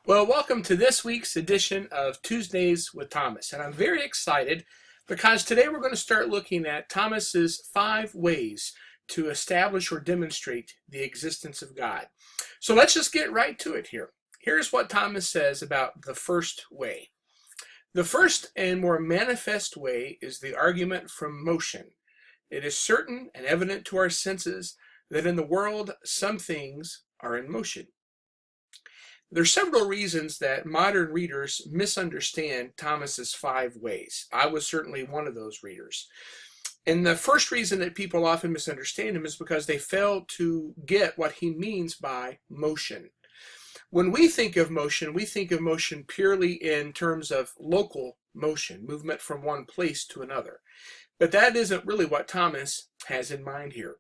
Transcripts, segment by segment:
Well, welcome to this week's edition of Tuesdays with Thomas. And I'm very excited because today we're going to start looking at Thomas's 5 ways to establish or demonstrate the existence of God. So let's just get right to it here. Here's what Thomas says about the first way. The first and more manifest way is the argument from motion. It is certain and evident to our senses that in the world some things are in motion. There are several reasons that modern readers misunderstand Thomas's 5 ways. I was certainly one of those readers. And the first reason that people often misunderstand him is because they fail to get what he means by motion. When we think of motion purely in terms of local motion, movement from one place to another. But that isn't really what Thomas has in mind here.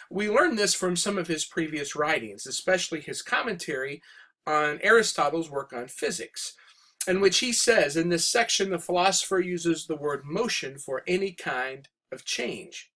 We learned this from some of his previous writings, especially his commentary on Aristotle's work on physics, in which he says, in this section, the philosopher uses the word motion for any kind of change.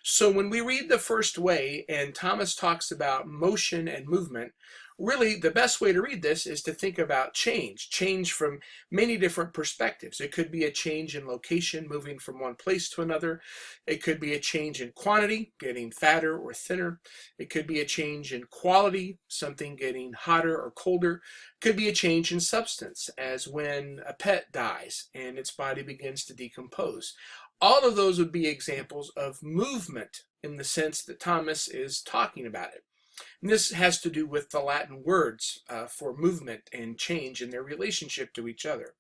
So when we read the first way and Thomas talks about motion and movement, really the best way to read this is to think about change from many different perspectives. It could be a change in location, moving from one place to another. It could be a change in quantity, getting fatter or thinner. It could be a change in quality, something getting hotter or colder. It could be a change in substance, as when a pet dies and its body begins to decompose. All of those would be examples of movement in the sense that Thomas is talking about it. And this has to do with the Latin words for movement and change and their relationship to each other.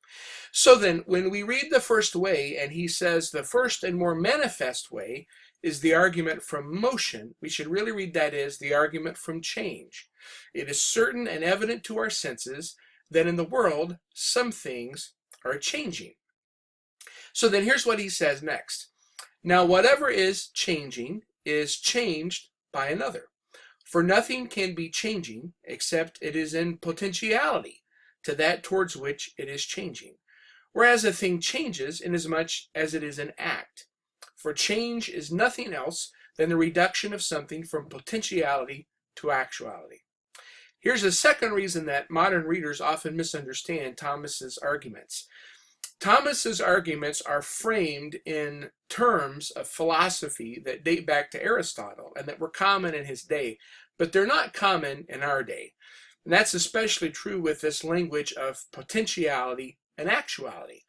So then, when we read the first way, and he says the first and more manifest way is the argument from motion, we should really read that as the argument from change. It is certain and evident to our senses that in the world some things are changing. So then here's what he says next. Now whatever is changing is changed by another. For nothing can be changing except it is in potentiality to that towards which it is changing. Whereas a thing changes inasmuch as it is an act. For change is nothing else than the reduction of something from potentiality to actuality. Here's a second reason that modern readers often misunderstand Thomas's arguments. Thomas's arguments are framed in terms of philosophy that date back to Aristotle and that were common in his day, but they're not common in our day. And that's especially true with this language of potentiality and actuality.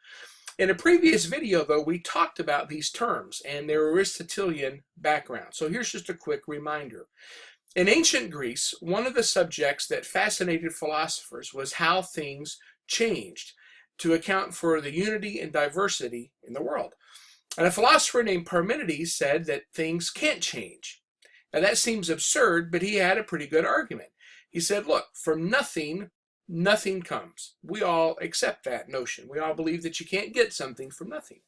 In a previous video, though, we talked about these terms and their Aristotelian background. So here's just a quick reminder. In ancient Greece, one of the subjects that fascinated philosophers was how things changed to account for the unity and diversity in the world. And a philosopher named Parmenides said that things can't change. Now that seems absurd, but he had a pretty good argument. He said, look, from nothing, nothing comes. We all accept that notion. We all believe that you can't get something from nothing.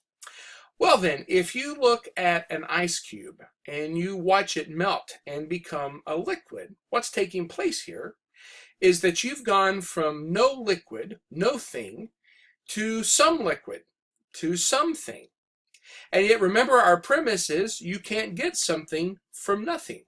Well then, if you look at an ice cube and you watch it melt and become a liquid, what's taking place here is that you've gone from no liquid, no thing, to some liquid, to something. And yet remember, our premise is you can't get something from nothing.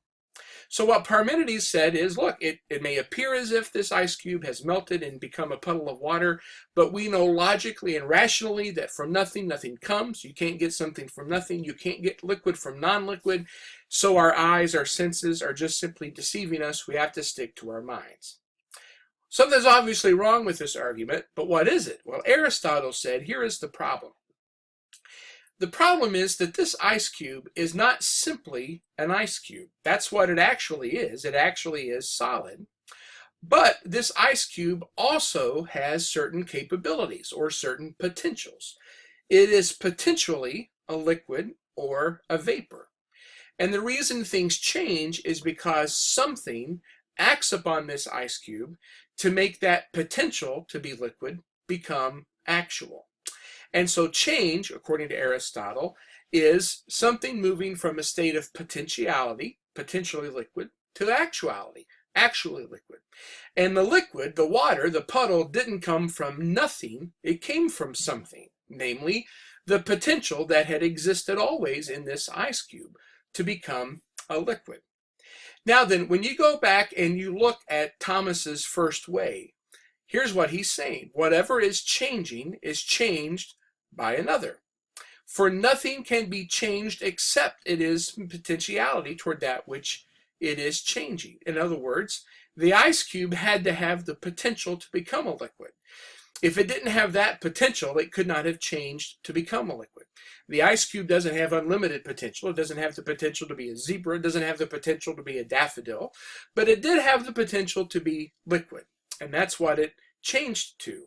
So what Parmenides said is, look, it may appear as if this ice cube has melted and become a puddle of water, but we know logically and rationally that from nothing, nothing comes. You can't get something from nothing. You can't get liquid from non-liquid. So our eyes, our senses are just simply deceiving us. We have to stick to our minds. Something's obviously wrong with this argument, but what is it? Well, Aristotle said, here is the problem. The problem is that this ice cube is not simply an ice cube. That's what it actually is. It actually is solid. But this ice cube also has certain capabilities or certain potentials. It is potentially a liquid or a vapor. And the reason things change is because something acts upon this ice cube to make that potential to be liquid become actual. And so change, according to Aristotle, is something moving from a state of potentiality, potentially liquid, to actuality, actually liquid. And the liquid, the water, the puddle, didn't come from nothing, it came from something, namely the potential that had existed always in this ice cube to become a liquid. Now then, when you go back and you look at Thomas's first way, Here's what he's saying. Whatever is changing is changed by another. For nothing can be changed except it is potentiality toward that which it is changing. In other words, the ice cube had to have the potential to become a liquid. If it didn't have that potential, it could not have changed to become a liquid. The ice cube doesn't have unlimited potential. It doesn't have the potential to be a zebra. It doesn't have the potential to be a daffodil. But it did have the potential to be liquid. And that's what it changed to.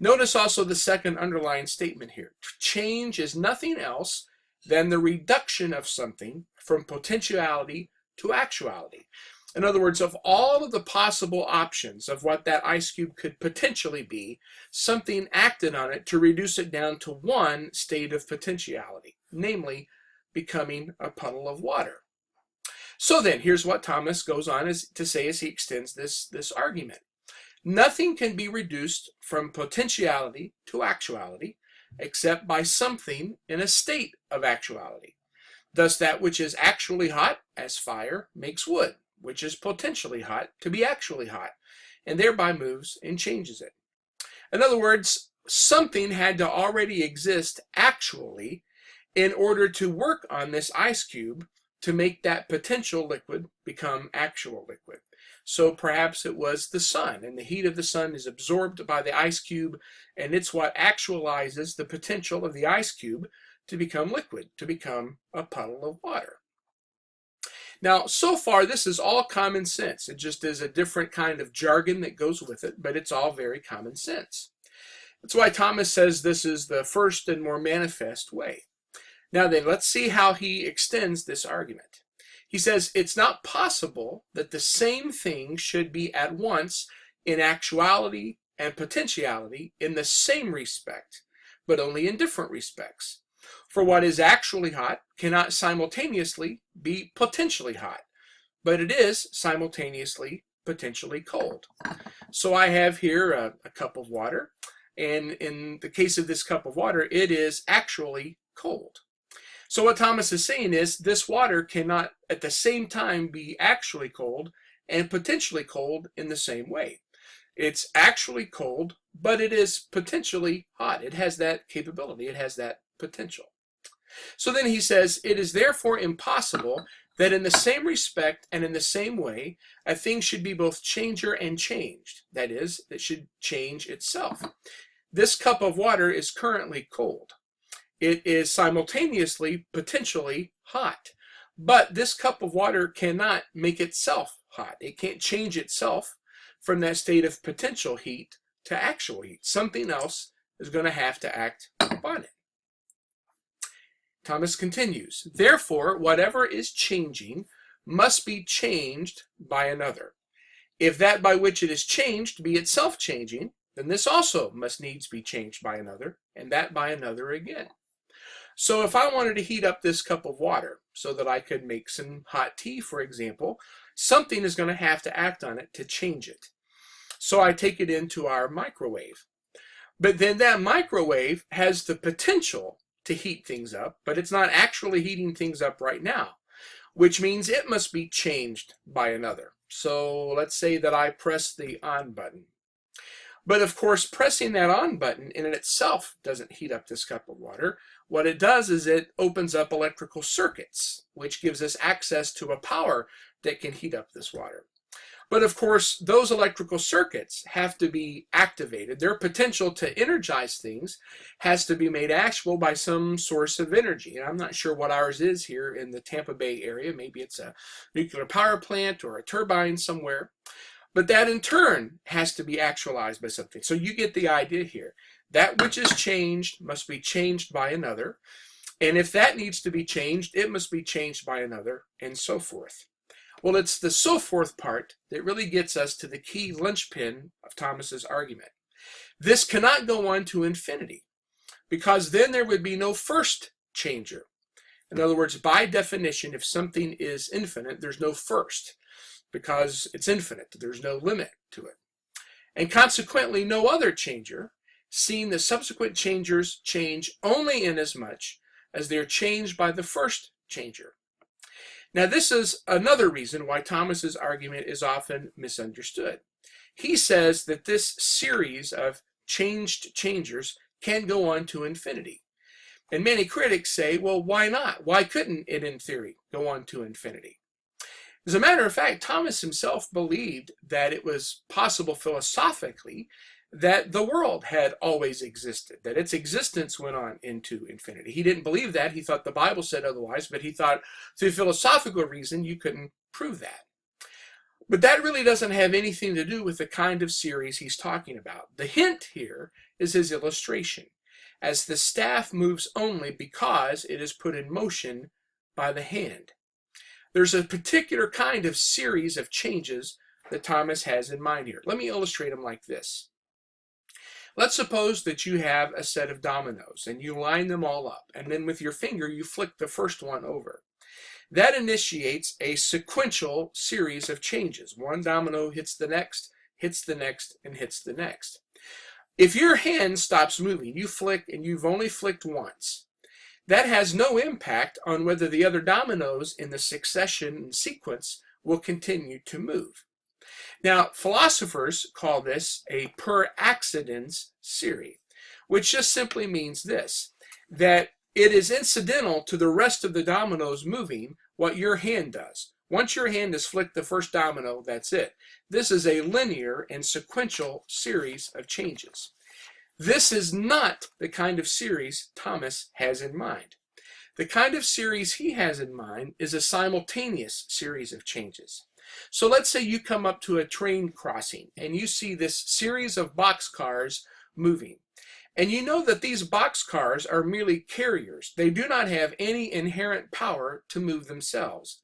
Notice also the second underlying statement here. Change is nothing else than the reduction of something from potentiality to actuality. In other words, of all of the possible options of what that ice cube could potentially be, something acted on it to reduce it down to one state of potentiality, namely becoming a puddle of water. So then, here's what Thomas goes on to say as he extends this argument. Nothing can be reduced from potentiality to actuality except by something in a state of actuality. Thus, that which is actually hot, as fire, makes wood, which is potentially hot, to be actually hot, and thereby moves and changes it. In other words, something had to already exist actually in order to work on this ice cube to make that potential liquid become actual liquid. So perhaps it was the sun, and the heat of the sun is absorbed by the ice cube, and it's what actualizes the potential of the ice cube to become liquid, to become a puddle of water. Now, so far, this is all common sense. It just is a different kind of jargon that goes with it, but it's all very common sense. That's why Thomas says this is the first and more manifest way. Now then, let's see how he extends this argument. He says, it's not possible that the same thing should be at once in actuality and potentiality in the same respect, but only in different respects. For what is actually hot cannot simultaneously be potentially hot, but it is simultaneously potentially cold. So I have here a cup of water, and in the case of this cup of water, it is actually cold. So what Thomas is saying is this water cannot at the same time be actually cold and potentially cold in the same way. It's actually cold, but it is potentially hot. It has that capability. It has that potential. So then he says, it is therefore impossible that in the same respect and in the same way, a thing should be both changer and changed. That is, it should change itself. This cup of water is currently cold. It is simultaneously potentially hot. But this cup of water cannot make itself hot. It can't change itself from that state of potential heat to actual heat. Something else is going to have to act upon it. Thomas continues, therefore, whatever is changing must be changed by another. If that by which it is changed be itself changing, then this also must needs be changed by another, and that by another again. So if I wanted to heat up this cup of water so that I could make some hot tea, for example, something is going to have to act on it to change it. So I take it into our microwave. But then that microwave has the potential to heat things up, but it's not actually heating things up right now, which means it must be changed by another. So let's say that I press the on button. But of course, pressing that on button in itself doesn't heat up this cup of water. What it does is it opens up electrical circuits, which gives us access to a power that can heat up this water. But of course, those electrical circuits have to be activated. Their potential to energize things has to be made actual by some source of energy. And I'm not sure what ours is here in the Tampa Bay area. Maybe it's a nuclear power plant or a turbine somewhere. But that in turn has to be actualized by something. So you get the idea here. That which is changed must be changed by another. And if that needs to be changed, it must be changed by another, and so forth. Well, it's the so forth part that really gets us to the key linchpin of Thomas's argument. This cannot go on to infinity, because then there would be no first changer. In other words, by definition, if something is infinite, there's no first, because it's infinite. There's no limit to it. And consequently, no other changer, seeing the subsequent changers change only inasmuch as they're changed by the first changer. Now, this is another reason why Thomas's argument is often misunderstood. He says that this series of changed changers can go on to infinity. And many critics say, well, why not? Why couldn't it, in theory, go on to infinity? As a matter of fact, Thomas himself believed that it was possible philosophically that the world had always existed, that its existence went on into infinity. He didn't believe that. He thought the Bible said otherwise, but he thought through philosophical reason you couldn't prove that. But that really doesn't have anything to do with the kind of series he's talking about. The hint here is his illustration, as the staff moves only because it is put in motion by the hand. There's a particular kind of series of changes that Thomas has in mind here. Let me illustrate them like this. Let's suppose that you have a set of dominoes and you line them all up, and then with your finger you flick the first one over. That initiates a sequential series of changes. One domino hits the next, and hits the next. If your hand stops moving, you flick and you've only flicked once. That has no impact on whether the other dominoes in the succession and sequence will continue to move. Now, philosophers call this a per accidens series, which just simply means this, that it is incidental to the rest of the dominoes moving what your hand does. Once your hand has flicked the first domino, that's it. This is a linear and sequential series of changes. This is not the kind of series Thomas has in mind. The kind of series he has in mind is a simultaneous series of changes. So let's say you come up to a train crossing and you see this series of boxcars moving. And you know that these boxcars are merely carriers. They do not have any inherent power to move themselves.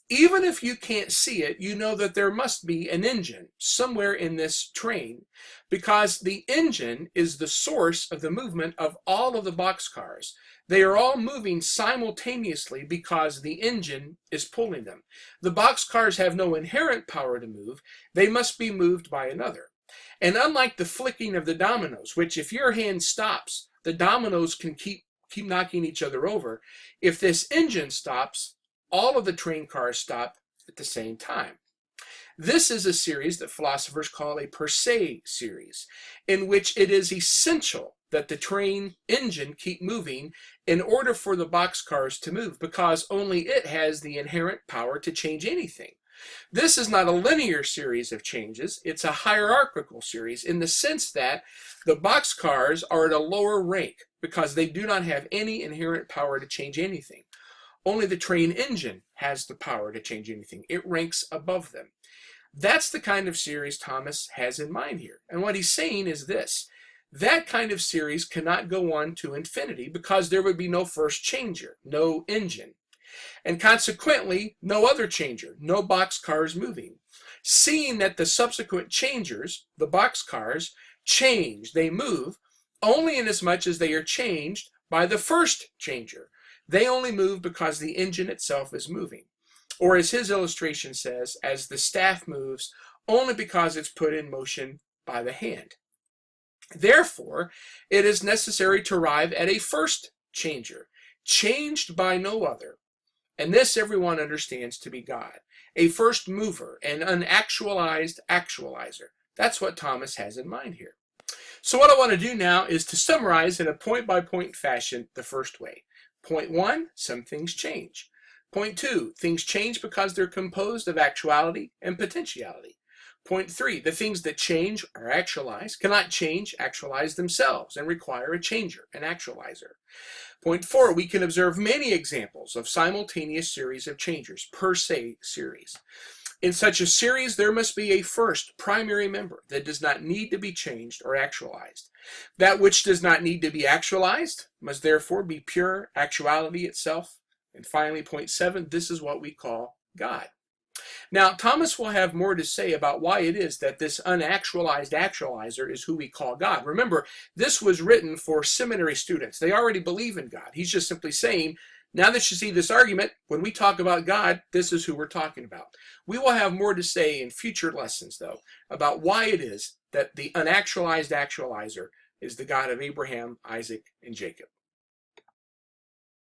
Even if you can't see it, you know that there must be an engine somewhere in this train, because the engine is the source of the movement of all of the boxcars. They are all moving simultaneously because the engine is pulling them. The boxcars have no inherent power to move. They must be moved by another. And unlike the flicking of the dominoes, which if your hand stops, the dominoes can keep knocking each other over, if this engine stops, all of the train cars stop at the same time. This is a series that philosophers call a per se series, in which it is essential that the train engine keep moving in order for the boxcars to move, because only it has the inherent power to change anything. This is not a linear series of changes, it's a hierarchical series in the sense that the boxcars are at a lower rank because they do not have any inherent power to change anything. Only the train engine has the power to change anything. It ranks above them. That's the kind of series Thomas has in mind here. And what he's saying is this: that kind of series cannot go on to infinity because there would be no first changer, no engine. And consequently, no other changer, no boxcars moving. Seeing that the subsequent changers, the boxcars, change, they move, only inasmuch as they are changed by the first changer. They only move because the engine itself is moving. Or as his illustration says, as the staff moves, only because it's put in motion by the hand. Therefore, it is necessary to arrive at a first changer, changed by no other. And this everyone understands to be God, a first mover, an unactualized actualizer. That's what Thomas has in mind here. So what I want to do now is to summarize in a point-by-point fashion the first way. Point 1, some things change. Point 2, things change because they're composed of actuality and potentiality. Point 3, the things that change or actualize cannot change, actualize themselves, and require a changer, an actualizer. Point 4, we can observe many examples of simultaneous series of changers, per se series. In such a series, there must be a first primary member that does not need to be changed or actualized. That which does not need to be actualized must therefore be pure actuality itself. And finally, point 7, this is what we call God. Now, Thomas will have more to say about why it is that this unactualized actualizer is who we call God. Remember, this was written for seminary students. They already believe in God. He's just simply saying, now that you see this argument, when we talk about God, this is who we're talking about. We will have more to say in future lessons, though, about why it is that the unactualized actualizer is the God of Abraham, Isaac, and Jacob.